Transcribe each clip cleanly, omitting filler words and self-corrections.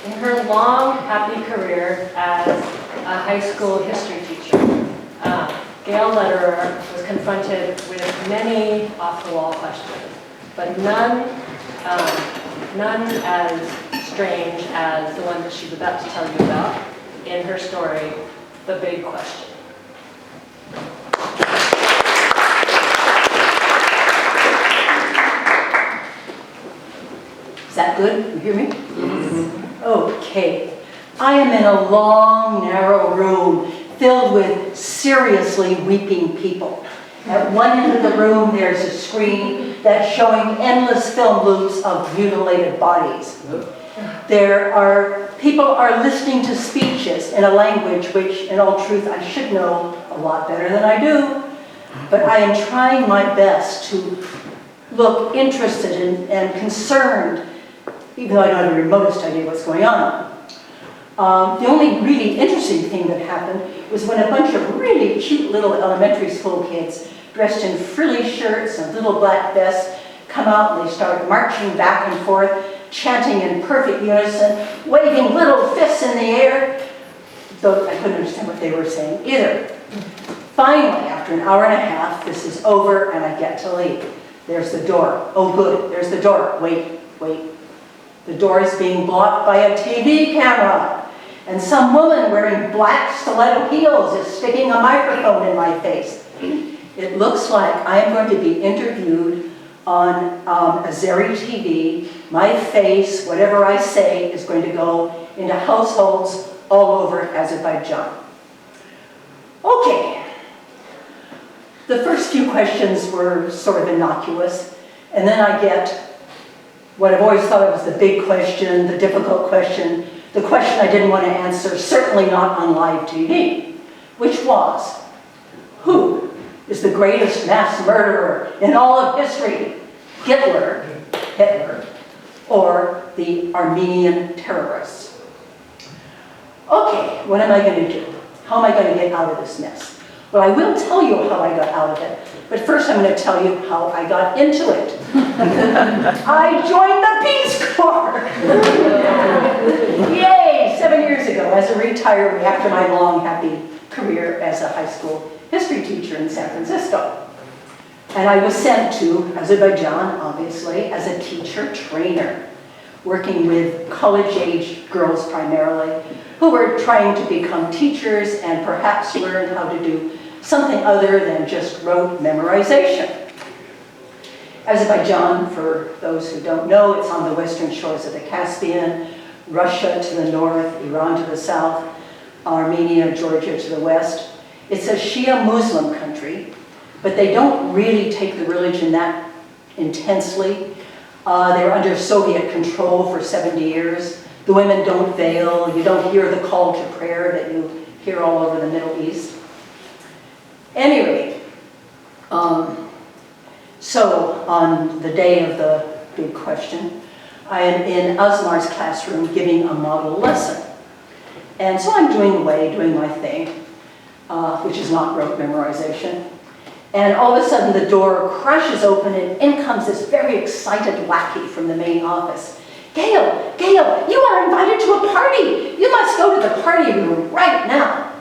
In her long, happy career as a high school history teacher, Gale Lederer was confronted with many off-the-wall questions, but none as strange as the one that she's about to tell you about in her story, The Big Question. Is that good? You hear me? Yes. Okay. I am in a long, narrow room filled with seriously weeping people. At one end of the room, there's a screen that's showing endless film loops of mutilated bodies. People are listening to speeches in a language which, in all truth, I should know a lot better than I do. But I am trying my best to look interested and concerned, even though I don't have the remotest idea what's going on. The only really interesting thing that happened was when a bunch of really cute little elementary school kids dressed in frilly shirts and little black vests come out and they start marching back and forth, chanting in perfect unison, waving little fists in the air, though I couldn't understand what they were saying either. Finally, after an hour and a half, this is over and I get to leave. There's the door. Oh good, there's the door. Wait. The door is being blocked by a TV camera. And some woman wearing black stiletto heels is sticking a microphone in my face. It looks like I am going to be interviewed on Azeri TV. My face, whatever I say, is going to go into households all over Azerbaijan. Okay. The first few questions were sort of innocuous, and then I get what I've always thought of as the big question, the difficult question, the question I didn't want to answer, certainly not on live TV, which was, who is the greatest mass murderer in all of history? Hitler, or the Armenian terrorists? Okay, what am I going to do? How am I going to get out of this mess? Well, I will tell you how I got out of it, but first I'm going to tell you how I got into it. I joined the Peace Corps! Yay! 7 years ago, as a retiree after my long, happy career as a high school history teacher in San Francisco. And I was sent to Azerbaijan, obviously, as a teacher trainer, working with college-age girls primarily, who were trying to become teachers and perhaps learn how to do something other than just rote memorization. Azerbaijan, for those who don't know, it's on the western shores of the Caspian, Russia to the north, Iran to the south, Armenia, Georgia to the west. It's a Shia Muslim country, but they don't really take the religion that intensely. They were under Soviet control for 70 years. The women don't veil. You don't hear the call to prayer that you hear all over the Middle East. Anyway, so on the day of the big question, I am in Asmar's classroom giving a model lesson. And so I'm doing my thing, which is not rote memorization. And all of a sudden the door crashes open and in comes this very excited lackey from the main office. Gale, you are invited to a party. You must go to the party room right now.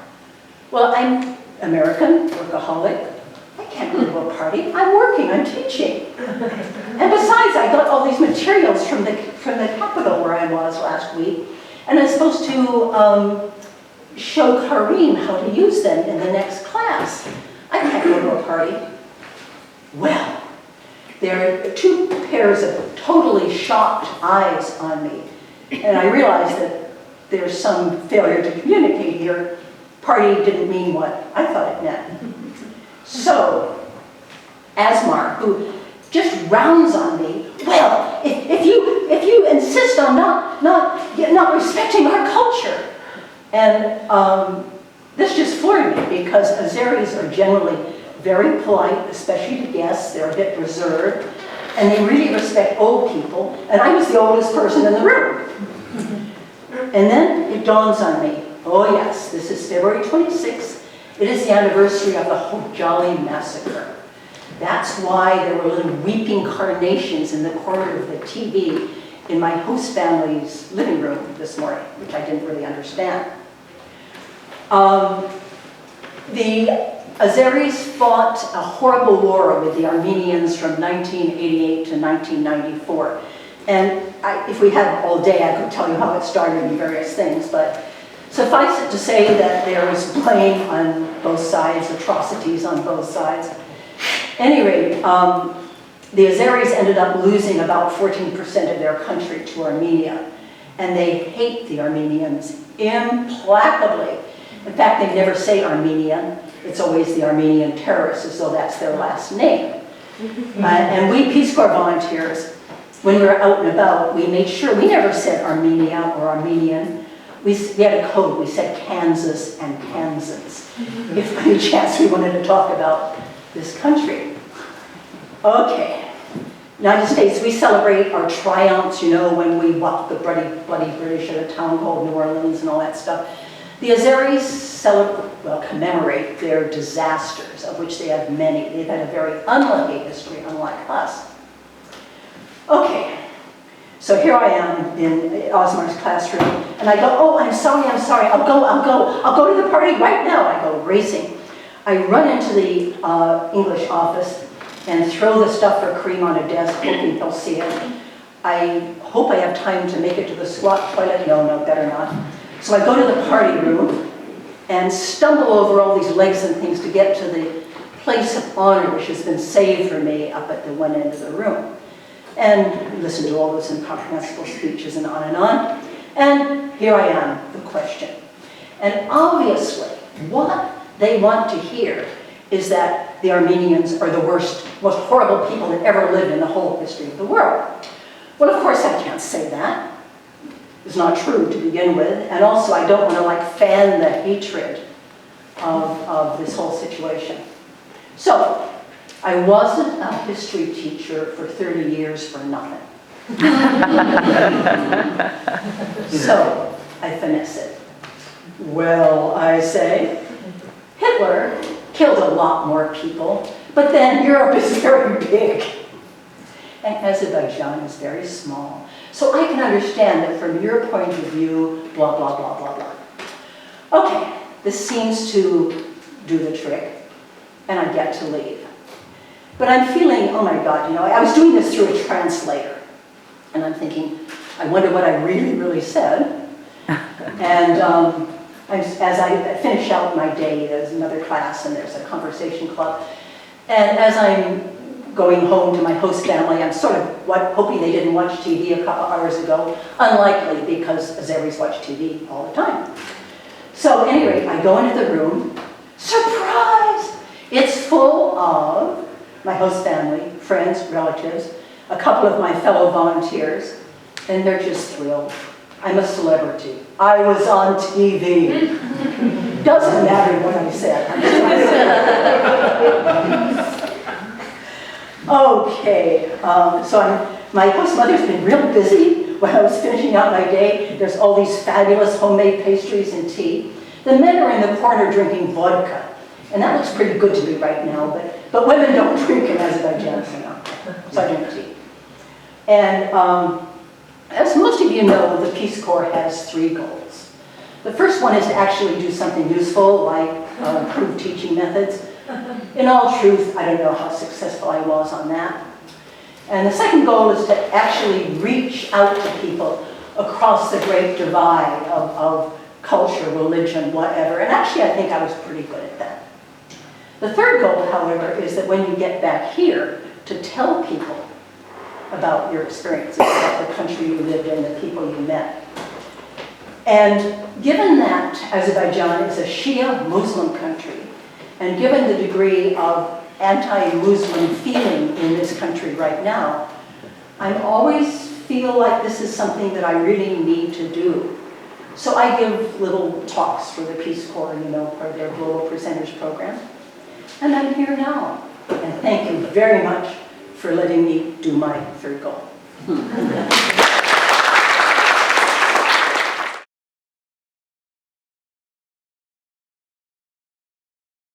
Well, I'm American, workaholic. I can't go to a party. I'm working, I'm teaching. And besides, I got all these materials from the capital where I was last week, and I'm supposed to show Karine how to use them in the next class. I can't go to a party. Well, there are two pairs of totally shocked eyes on me, and I realized that there's some failure to communicate here. Party didn't mean what I thought it meant. So, Asmar, who just rounds on me, well, if you insist on not respecting our culture, and this just floored me because Azeris are generally very polite, especially to guests. They're a bit reserved, and they really respect old people, and I was the oldest person in the room. And then it dawns on me, oh yes, this is February 26th. It is the anniversary of the Hojali massacre. That's why there were little weeping carnations in the corner of the TV in my host family's living room this morning, which I didn't really understand. The Azeris fought a horrible war with the Armenians from 1988 to 1994. And if we had all day, I could tell you how it started and various things, but suffice it to say that there was blame on both sides, atrocities on both sides. At any rate, the Azeris ended up losing about 14% of their country to Armenia, and they hate the Armenians implacably. In fact, they never say Armenian. It's always the Armenian terrorists, as though that's their last name. And we Peace Corps volunteers, when we were out and about, we made sure, we never said Armenia or Armenian. We had a code, we said Kansas and Kansans, if by any chance we wanted to talk about this country. Okay, United States, we celebrate our triumphs, you know, when we walk the bloody British at a town called New Orleans and all that stuff. The Azeris commemorate their disasters, of which they have many. They've had a very unlucky history, unlike us. Okay, so here I am in Osmar's classroom, and I go, oh, I'm sorry, I'll go to the party right now. I go racing. I run into the English office and throw the stuff for cream on a desk, hoping he'll see it. I hope I have time to make it to the squat toilet. No, better not. So I go to the party room and stumble over all these legs and things to get to the place of honor, which has been saved for me up at the one end of the room. And listen to all those incomprehensible speeches and on and on. And here I am, the question. And obviously, what they want to hear is that the Armenians are the worst, most horrible people that ever lived in the whole history of the world. Well, of course I can't say that. It's not true to begin with. And also, I don't want to fan the hatred of this whole situation. So, I wasn't a history teacher for 30 years for nothing. So, I finesse it. Well, I say, Hitler killed a lot more people, but then Europe is very big. And Azerbaijan is very small. So I can understand that from your point of view, blah, blah, blah, blah, blah. Okay, this seems to do the trick, and I get to leave. But I'm feeling, oh my God, you know, I was doing this through a translator. And I'm thinking, I wonder what I really said. And as I finish out my day, there's another class and there's a conversation club. And as I'm going home to my host family, I'm sort of hoping they didn't watch TV a couple hours ago. Unlikely, because Azeris watch TV all the time. So at any rate, I go into the room. Surprise! It's full of my host family, friends, relatives, a couple of my fellow volunteers, and they're just thrilled. I'm a celebrity. I was on TV. Doesn't matter what I said. Okay, so my host mother's been real busy when I was finishing out my day. There's all these fabulous homemade pastries and tea. The men are in the corner drinking vodka. And that looks pretty good to me right now, but women don't drink in Azerbaijan, so I drink tea. And as most of you know, the Peace Corps has 3 goals. The first one is to actually do something useful, like improve teaching methods. In all truth, I don't know how successful I was on that. And the second goal is to actually reach out to people across the great divide of culture, religion, whatever. And actually, I think I was pretty good at that. The third goal, however, is that when you get back here, to tell people about your experiences, about the country you lived in, the people you met. And given that Azerbaijan is a Shia Muslim country, and given the degree of anti-Muslim feeling in this country right now, I always feel like this is something that I really need to do. So I give little talks for the Peace Corps, you know, for their Global Presenters program. And I'm here now. And thank you very much for letting me do my third goal.